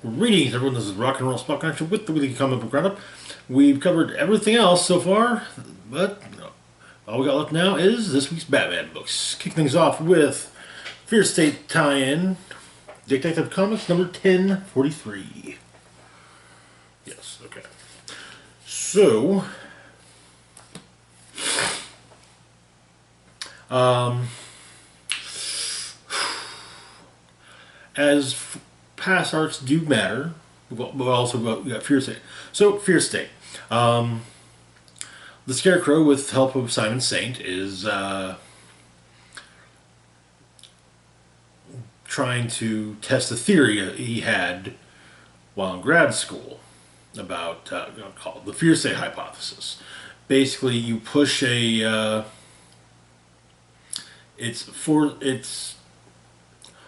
Greetings, everyone. This is Rock and Roll Spot Connection with the Weekly Comic Book Roundup. We've covered everything else so far, but all we got left now is this week's Batman books. Kick things off with Fear State tie-in, Detective Comics number 1043. Yes, okay. So, as past arcs do matter, but also we got Fear State. So, Fear State. The Scarecrow, with help of Simon Saint, is trying to test a theory he had while in grad school about called the Fear State hypothesis. Basically, you push a it's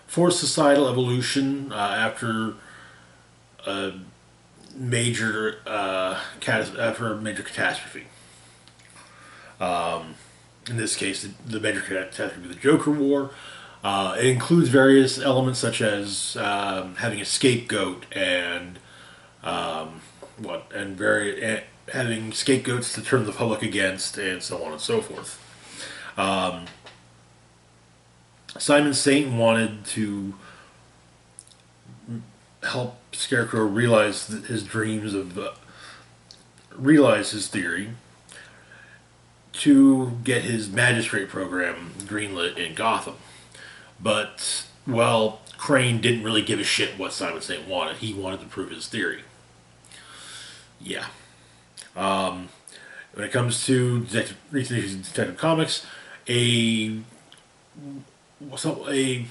for societal evolution after a major after a major catastrophe. In this case, the major catastrophe, the Joker War. It includes various elements such as having a scapegoat and having scapegoats to turn the public against, and so on and so forth. Simon Saint wanted to help Scarecrow realize his dreams of realize his theory to get his magistrate program greenlit in Gotham. But, well, Crane didn't really give a shit what Simon Saint wanted. He wanted to prove his theory. Yeah. When it comes to Detective Comics, there was a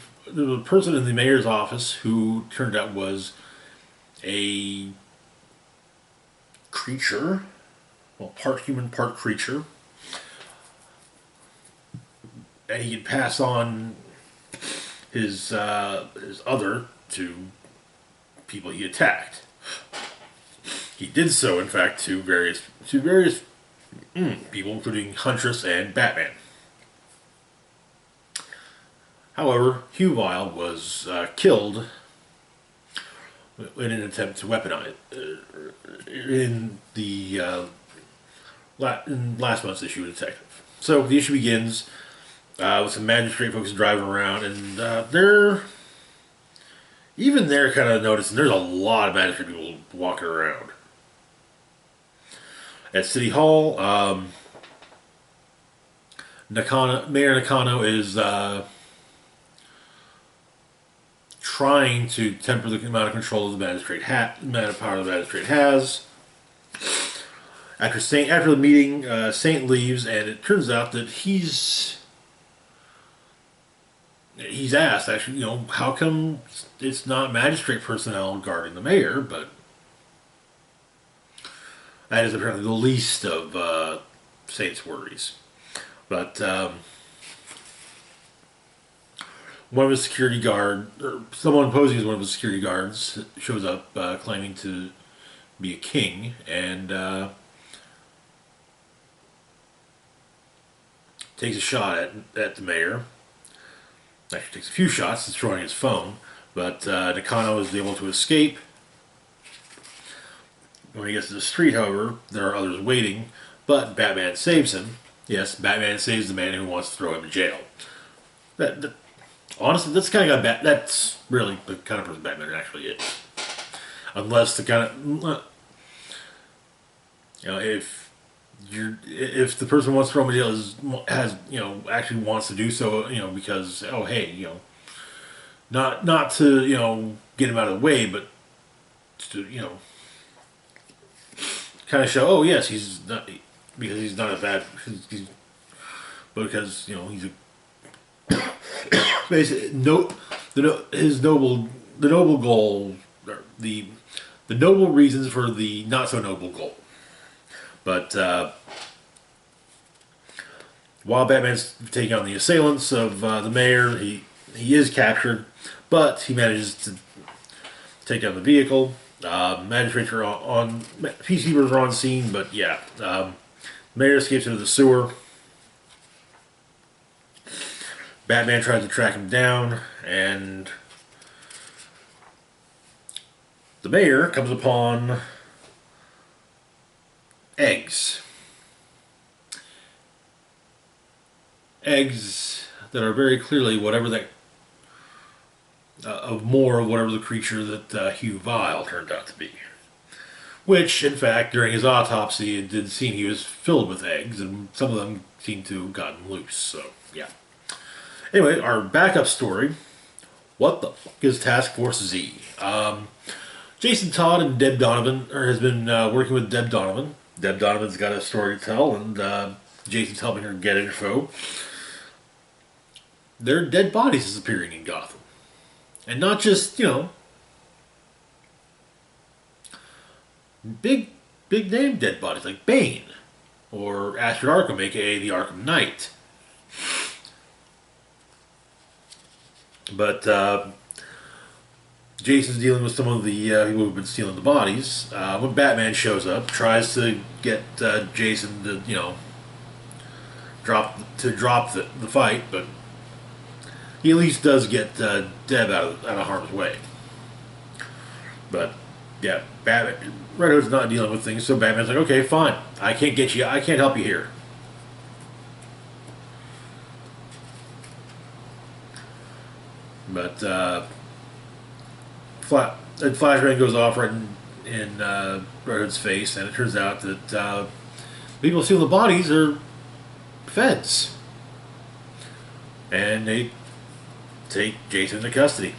person in the mayor's office who turned out was a creature, well, part human, part creature, and he could pass on his other to people he attacked. He did so, in fact, to various people, including Huntress and Batman. However, Hugh Vile was killed in an attempt to weaponize in the in last month's issue of Detective. So the issue begins with some magistrate folks driving around, and they're kind of noticing there's a lot of magistrate people walking around. At City Hall, Mayor Nakano is trying to temper the amount of control the amount of power the magistrate has. After the meeting, Saint leaves, and it turns out that he's asked, actually, how come it's not magistrate personnel guarding the mayor, but that is apparently the least of Saint's worries. But one of his security guard, or someone posing as one of his security guards, shows up claiming to be a king, and takes a shot at the mayor. Actually takes a few shots, destroying his phone, but Nakano is able to escape. When he gets to the street, however, there are others waiting, but Batman saves him. Yes, Batman saves the man who wants to throw him in jail. Honestly, that's really the kind of person Batman actually is. Unless the kind of, if the person who wants to throw him in jail actually wants to do so, because not to get him out of the way, but to kind of show, oh yes, he's not, because he's not a bad, but because he's a basically the noble goal, or the noble reasons for the not so noble goal. But while Batman's taking on the assailants of the mayor, he is captured, but he manages to take down the vehicle. Magistrates are peacekeepers are on scene, but yeah, mayor escapes into the sewer. Batman tries to track him down, and The mayor comes upon eggs. Eggs that are very clearly whatever that of more of whatever the creature that Hugh Vile turned out to be. Which, in fact, during his autopsy, it did seem he was filled with eggs, and some of them seemed to have gotten loose. So, yeah. Anyway, our backup story. What the fuck is Task Force Z? Jason Todd and Deb Donovan, or has been working with Deb Donovan. Deb Donovan's got a story to tell, and Jason's helping her get info. There are dead bodies disappearing in Gotham. And not just, big name dead bodies like Bane or Astrid Arkham, aka the Arkham Knight. But Jason's dealing with some of the people who've been stealing the bodies. When Batman shows up, tries to get Jason to drop the fight, but he at least does get Deb out of harm's way. But yeah, Red Hood's not dealing with things, so Batman's like, okay, fine, I can't help you here. But flashbang goes off right in Red Hood's face, and it turns out that people stealing the bodies are feds, and they take Jason into custody.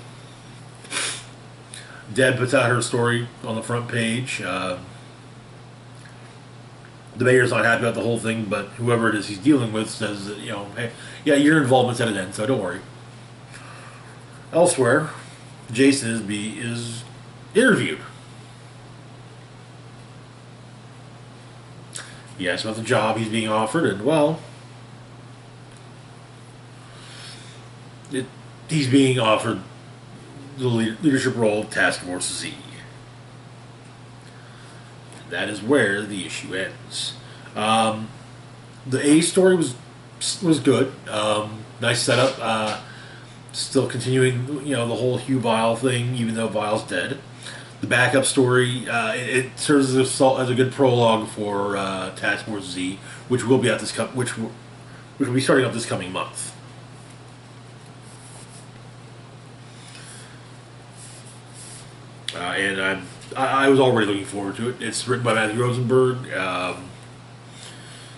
Deb puts out her story on the front page. The mayor's not happy about the whole thing, but whoever it is he's dealing with says that, hey, yeah, your involvement's at an end, so don't worry. Elsewhere, Jason is interviewed. He asks about the job he's being offered, and well, he's being offered the leadership role of Task Force Z. That is where the issue ends. The A story was good. Nice setup. Still continuing, the whole Hugh Vile thing, even though Vile's dead. The backup story, it serves as a good prologue for Task Force Z, which will be which will be starting up this coming month. And I was already looking forward to it. It's written by Matthew Rosenberg,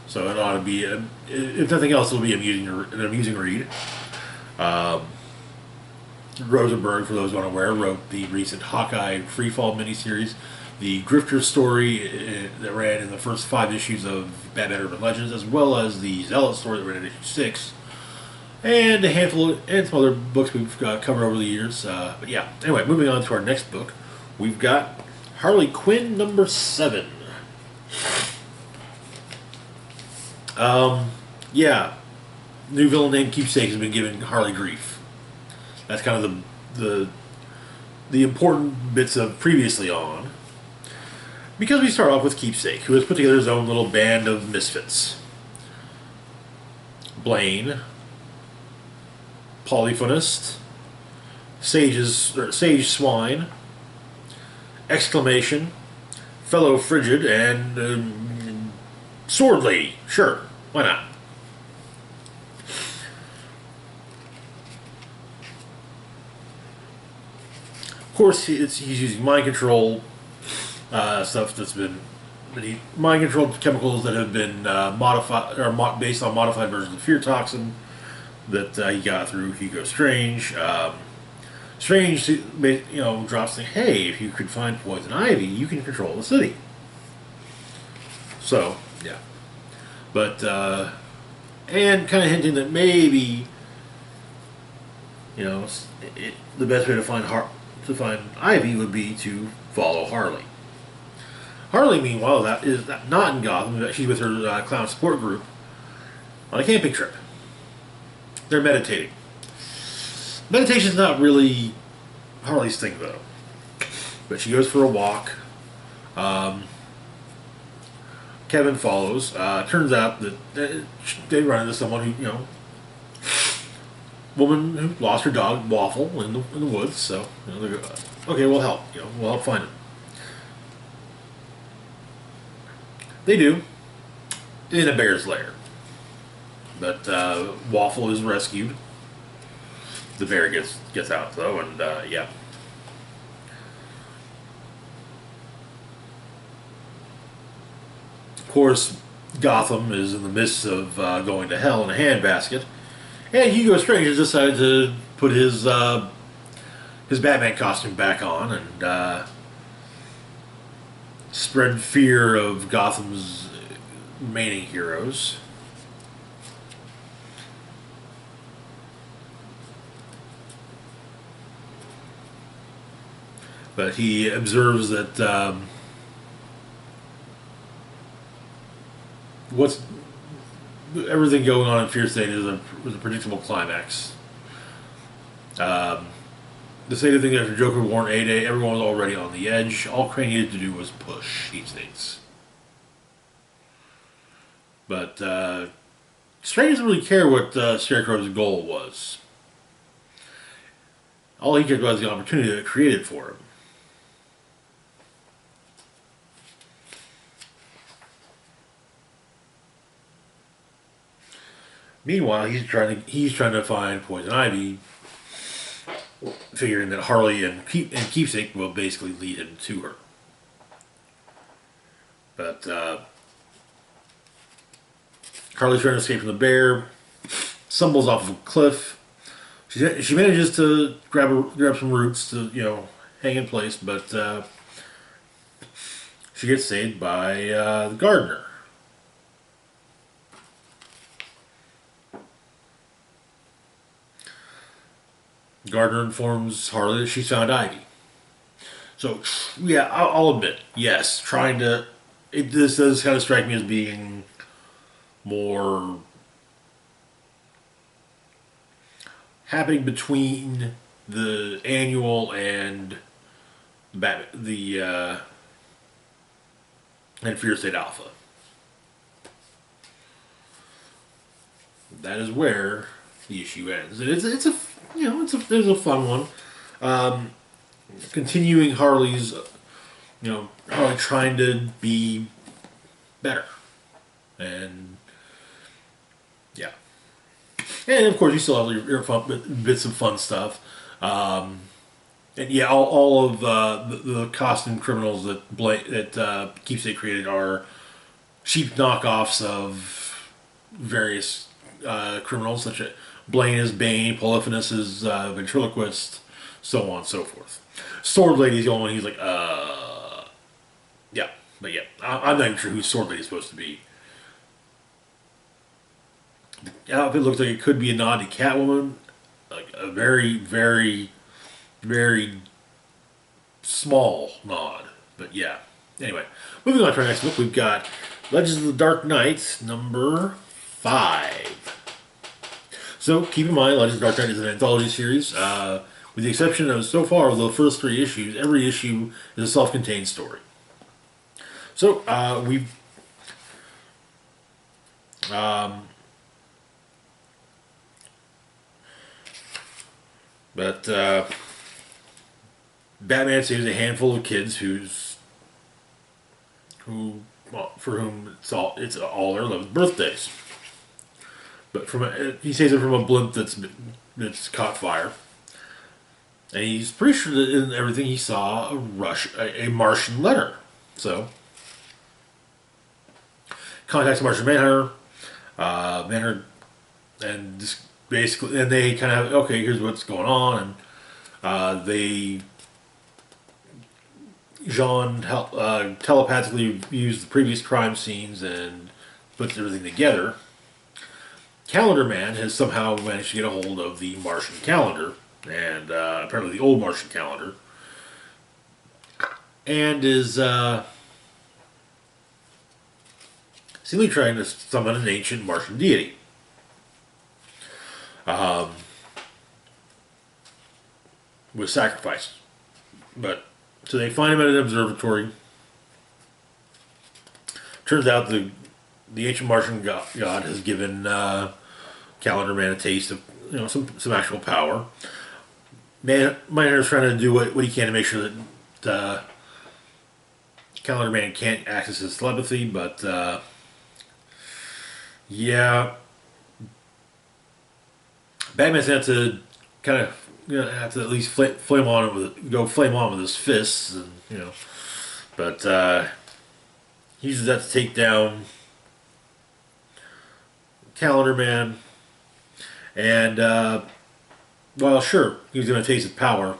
so it ought to be, if nothing else, it'll be an amusing read. Rosenberg, for those unaware, wrote the recent Hawkeye Freefall miniseries, the Grifter story that ran in the first 5 issues of Batman Urban Legends, as well as the Zealot story that ran in issue 6, and a handful and some other books we've covered over the years. But yeah, anyway, moving on to our next book, we've got Harley Quinn number 7. Yeah, new villain named Keepsake has been giving Harley grief. That's kind of the important bits of previously on. Because we start off with Keepsake, who has put together his own little band of misfits. Blaine, Polyphonist, Sage Swine, Exclamation, Fellow Frigid, and Sword Lady. Sure, why not? Of course, he's using mind control stuff that's been mind controlled chemicals that have been modified or based on modified versions of fear toxin that he got through Hugo Strange. Strange, drops the, hey, if you could find poison ivy, you can control the city. So yeah, but and kind of hinting that maybe the best way to find Ivy would be to follow Harley. Harley, meanwhile, is not in Gotham. She's with her clown support group on a camping trip. They're meditating. Meditation's not really Harley's thing, though. But she goes for a walk. Kevin follows. Turns out that they run into someone who, woman who lost her dog Waffle in the woods. So they go, okay, we'll help. We'll help find him. They do, in a bear's lair. But Waffle is rescued. The bear gets out though, and yeah. Of course, Gotham is in the midst of going to hell in a handbasket, and Hugo Strange has decided to put his Batman costume back on and spread fear of Gotham's remaining heroes. But he observes that what's everything going on in Fear State was a predictable climax. The same thing after Joker warned A-Day, everyone was already on the edge. All Crane needed to do was push, he states. But Strange doesn't really care what Scarecrow's goal was. All he cared about was the opportunity that it created for him. Meanwhile, he's trying to find Poison Ivy, figuring that Harley and Keepsake will basically lead him to her. But Harley's trying to escape from the bear, stumbles off of a cliff. She manages to grab some roots to hang in place, but she gets saved by the gardener. Gardner informs Harley that she's found Ivy. So, yeah, I'll admit, yes, this does kind of strike me as being more happening between the annual and and Fear State Alpha. That is where the issue ends. And it's a fun one. Continuing Harley's, Harley trying to be better, and yeah, and of course you still have your fun bits of fun stuff, and yeah, all of the costume criminals that Keepsake created are cheap knockoffs of various criminals, such as Blaine is Bane, Polyphemus is Ventriloquist, so on and so forth. Sword Lady's the only one he's like, yeah. But yeah, I'm not even sure who Sword Lady's supposed to be. The outfit looks like it could be a nod to Catwoman. Like a very, very, very small nod. But yeah. Anyway, moving on to our next book, we've got Legends of the Dark Knight, number 5. So keep in mind, Legends of the Dark Knight is an anthology series. With the exception of, so far, of the first 3 issues, every issue is a self-contained story. So, Batman saves a handful of kids for whom it's all their 11th birthdays. But he saves it from a blimp that's caught fire. And he's pretty sure that in everything he saw a Martian letter. So, contacts Martian Manhunter, and just basically, and they kind of, okay, here's what's going on, and Jean telepathically views the previous crime scenes and puts everything together. Calendar Man has somehow managed to get a hold of the Martian calendar, and apparently the old Martian calendar, and is seemingly trying to summon an ancient Martian deity. With sacrifice. So they find him at an observatory. Turns out the ancient Martian god has given Calendar Man a taste of some actual power. Manhunter's trying to do what he can to make sure that Calendar Man can't access his telepathy, but yeah, Batman's gonna have to kind of have to at least flame on flame on with his fists, and but he uses that to take down Calendar Man, and well, sure, he was gonna taste his power.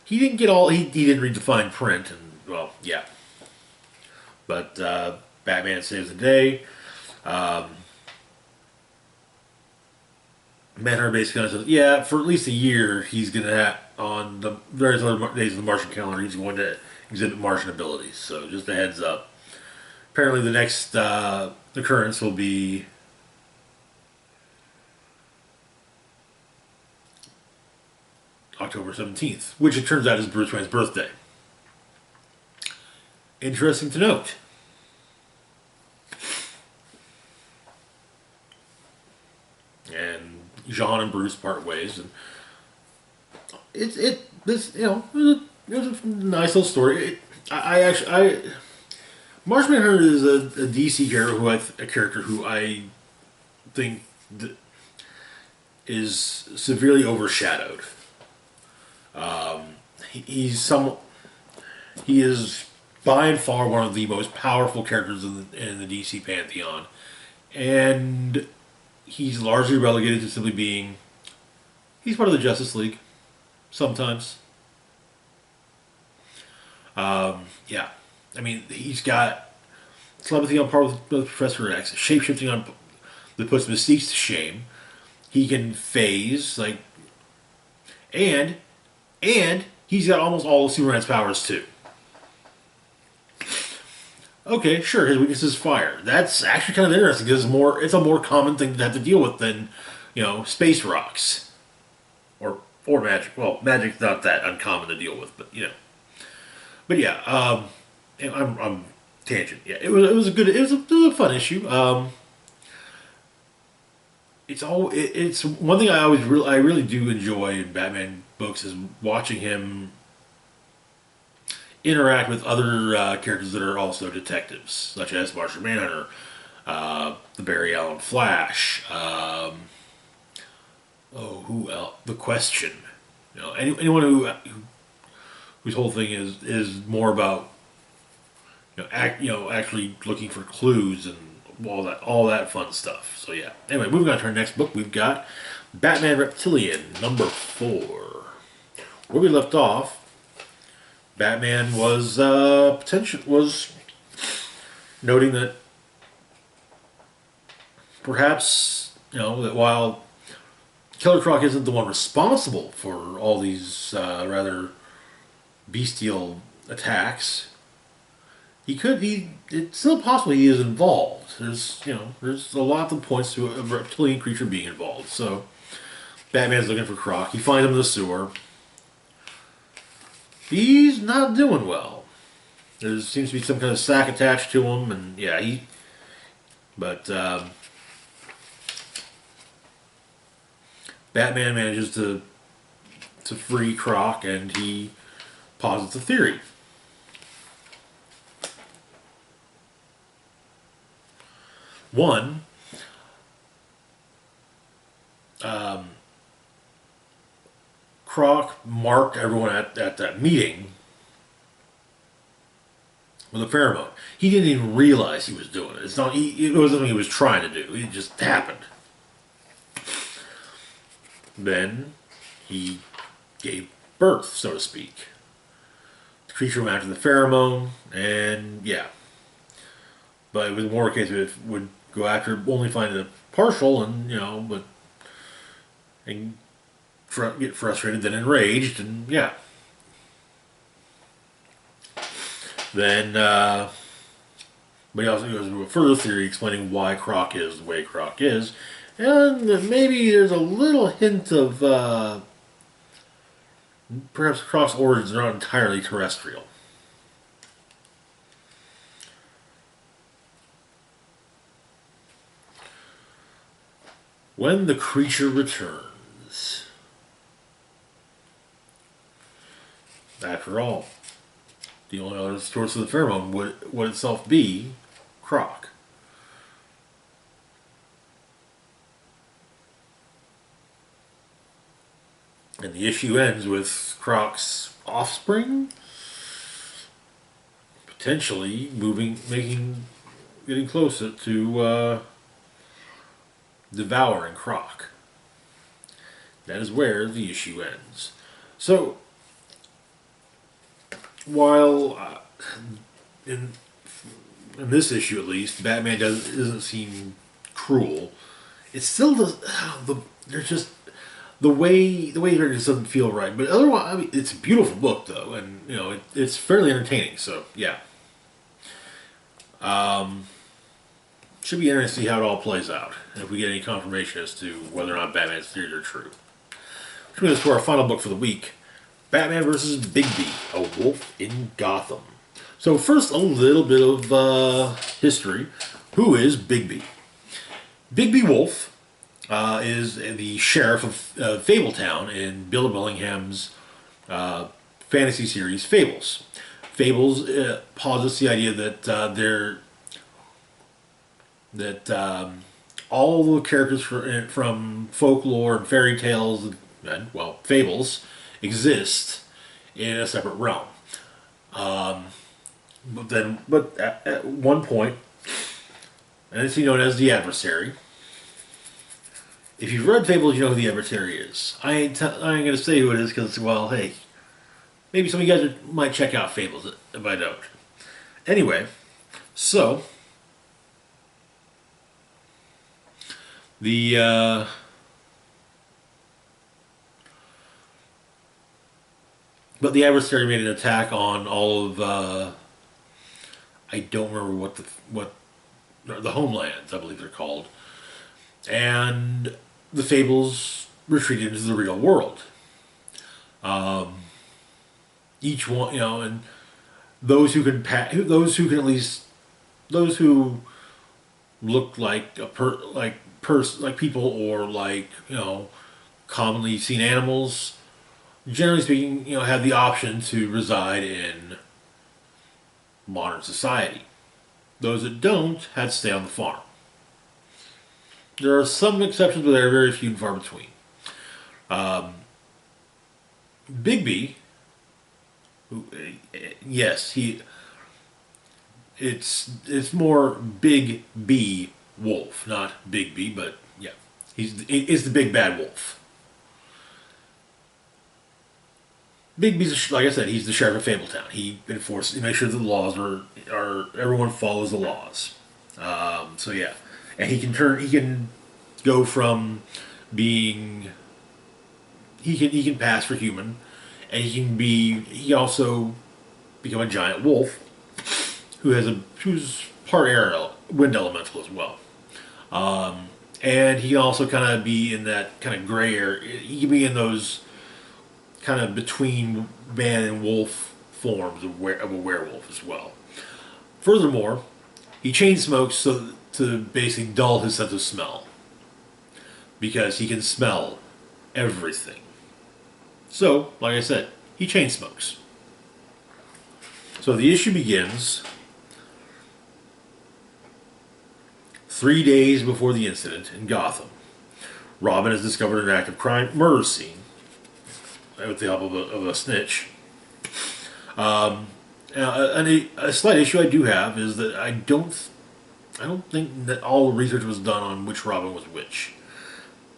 He didn't get all. He didn't read the fine print, and well, yeah. But Batman saves the day. Manhunter basically says, yeah, for at least a year, he's going to have, on the various other days of the Martian calendar, he's going to exhibit Martian abilities. So just a heads up. Apparently the next occurrence will be October 17th, which it turns out is Bruce Wayne's birthday. Interesting to note. And Jean and Bruce part ways, and it was a nice little story. Martian Manhunter is a DC character who I think is severely overshadowed. He is by and far one of the most powerful characters in the DC pantheon, and he's largely relegated to simply being. He's part of the Justice League, sometimes. Yeah, I mean he's got telepathy on par with Professor X, shapeshifting on that puts Mystique to shame. He can phase and he's got almost all of Superman's powers too. Okay, sure, his weakness is fire. That's actually kind of interesting because it's a more common thing to have to deal with than, space rocks. Or magic. Well, magic's not that uncommon to deal with, but But yeah, I'm tangent. Yeah, it was a fun issue. It's one thing I really do enjoy in Batman books is watching him interact with other characters that are also detectives, such as Martian Manhunter, the Barry Allen Flash. Who else? The Question. Anyone whose whole thing is more about actually looking for clues and all that fun stuff. So yeah. Anyway, moving on to our next book, we've got Batman Reptilian #4. Where we left off, Batman was noting that perhaps that while Killer Croc isn't the one responsible for all these rather bestial attacks, it's still possible he is involved. There's a lot that points to a reptilian creature being involved. So Batman's looking for Croc. He finds him in the sewer. He's not doing well. There seems to be some kind of sack attached to him, and yeah, but Batman manages to free Croc, and he posits a theory. One, Croc marked everyone at that meeting with a pheromone. He didn't even realize he was doing it. It wasn't something he was trying to do. It just happened. Then he gave birth, so to speak. The creature went after the pheromone, and yeah. But it was more a case of it would go after only finding a partial, and get frustrated, then enraged, and yeah. Then, but he also goes into a further theory explaining why Croc is the way Croc is, and maybe there's a little hint of perhaps Croc's origins are not entirely terrestrial. When the creature returns. After all, The only other source of the pheromone would itself be Croc. And the issue ends with Croc's offspring potentially getting closer to devouring Croc. That is where the issue ends. So, while in this issue at least, Batman doesn't seem cruel. It still does. There's just the way it just doesn't feel right. But otherwise, I mean, it's a beautiful book though, and it's fairly entertaining. So yeah, should be interesting to see how it all plays out, and if we get any confirmation as to whether or not Batman's theories are true. Which brings us to our final book for the week: Batman vs. Bigby, a Wolf in Gotham. So first, a little bit of history. Who is Bigby? Bigby Wolf is the sheriff of Fabletown in Bill Willingham's fantasy series Fables. Fables posits the idea that all the characters from folklore and fairy tales and fables exist in a separate realm. But at one point, an entity known as the Adversary. If you've read Fables, you know who the Adversary is. I ain't going to say who it is because, well, hey, maybe some of you guys might check out Fables if I don't. Anyway, so the but the Adversary made an attack on all of I don't remember what the homelands, I believe they're called, and the Fables retreated into the real world. Each one, and those who look like like people or commonly seen animals, generally speaking, have the option to reside in modern society. Those that don't had to stay on the farm. There are some exceptions, but they are very few and far between. Bigby, yes, it's more Big B Wolf, not Bigby, but yeah, it's the big bad wolf. Bigby's, like I said, he's the sheriff of Fabletown. He makes sure that the laws are everyone follows the laws. So yeah, and he can go from being, he can pass for human, and he also become a giant wolf who's part wind elemental as well. And he can also kind of be in that kind of gray area. He can be in those kind of between man and wolf forms of a werewolf as well. Furthermore, he chain smokes to basically dull his sense of smell, because he can smell everything. So, like I said, he chain smokes. So the issue begins 3 days before the incident in Gotham. Robin has discovered an active murder scene with the help of a snitch. And a slight issue I do have is that I don't think that all the research was done on which Robin was which,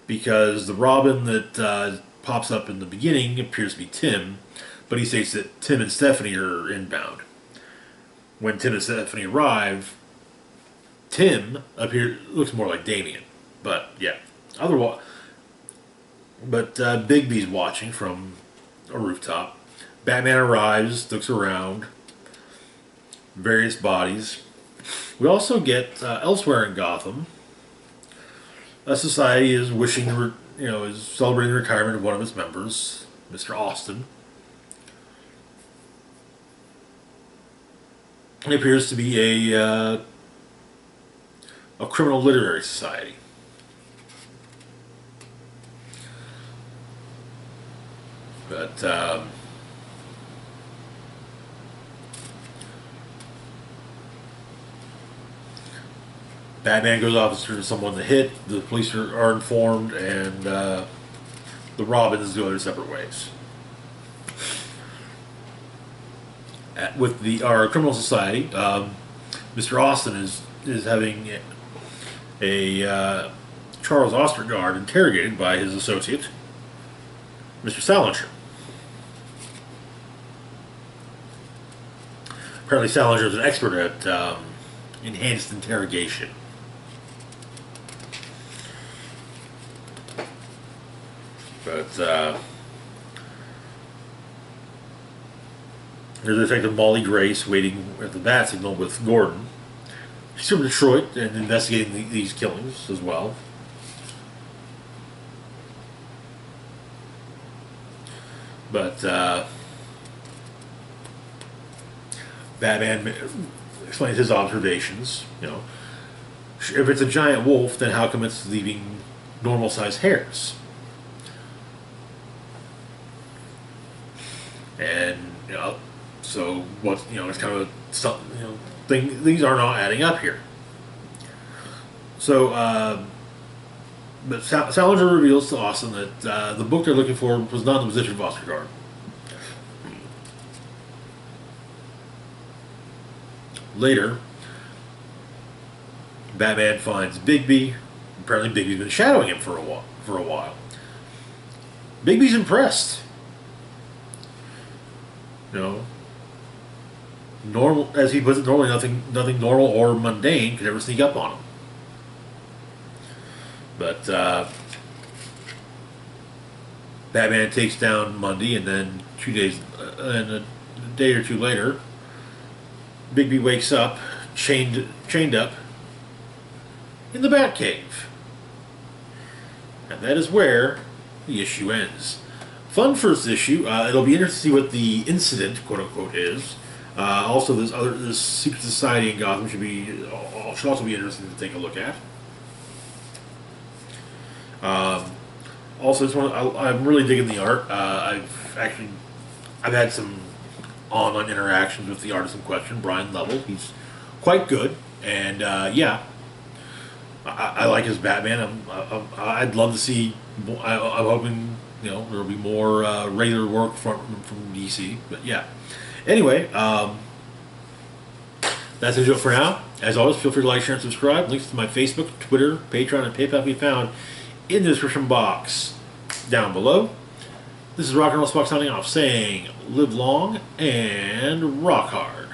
because the Robin that pops up in the beginning appears to be Tim, but he states that Tim and Stephanie are inbound. When Tim and Stephanie arrive, Tim looks more like Damien, but yeah, otherwise. But Bigby's watching from a rooftop. Batman arrives, looks around, various bodies. We also get elsewhere in Gotham, a society is is celebrating the retirement of one of its members, Mr. Austin. It appears to be a criminal literary society. But Batman goes off to someone to hit. The police are informed, and the Robins go their separate ways. With our criminal society, Mr. Austin is having a Charles Ostergaard interrogated by his associate, Mr. Salinger. Apparently, Salinger is an expert at enhanced interrogation. But there's Detective Molly Grace waiting at the bat signal with Gordon. She's from Detroit and investigating these killings as well. But Batman explains his observations. You know, if it's a giant wolf, then how come it's leaving normal-sized hairs? And so what? It's kind of things are not adding up here. So, but Salinger reveals to Austin that the book they're looking for was not in the possession of Ostergaard. Later, Batman finds Bigby. Apparently, Bigby's been shadowing him for a while. Bigby's impressed. Normal, as he puts it, normally nothing normal or mundane could ever sneak up on him. But Batman takes down Monday, and then a day or two later, Bigby wakes up, chained up, in the Batcave. And that is where the issue ends. Fun first issue. It'll be interesting to see what the incident, quote unquote, is. Also, this secret society in Gotham should also be interesting to take a look at. Also, I'm really digging the art. I've had some online interactions with the artist in question, Brian Lovell. He's quite good, and yeah, I like his Batman. I'd love to see. I'm hoping there'll be more regular work from DC. But yeah. Anyway, that's it for now. As always, feel free to like, share, and subscribe. Links to my Facebook, Twitter, Patreon, and PayPal can be found in the description box down below. This is Rock and Roll Spock signing off, saying live long and rock hard.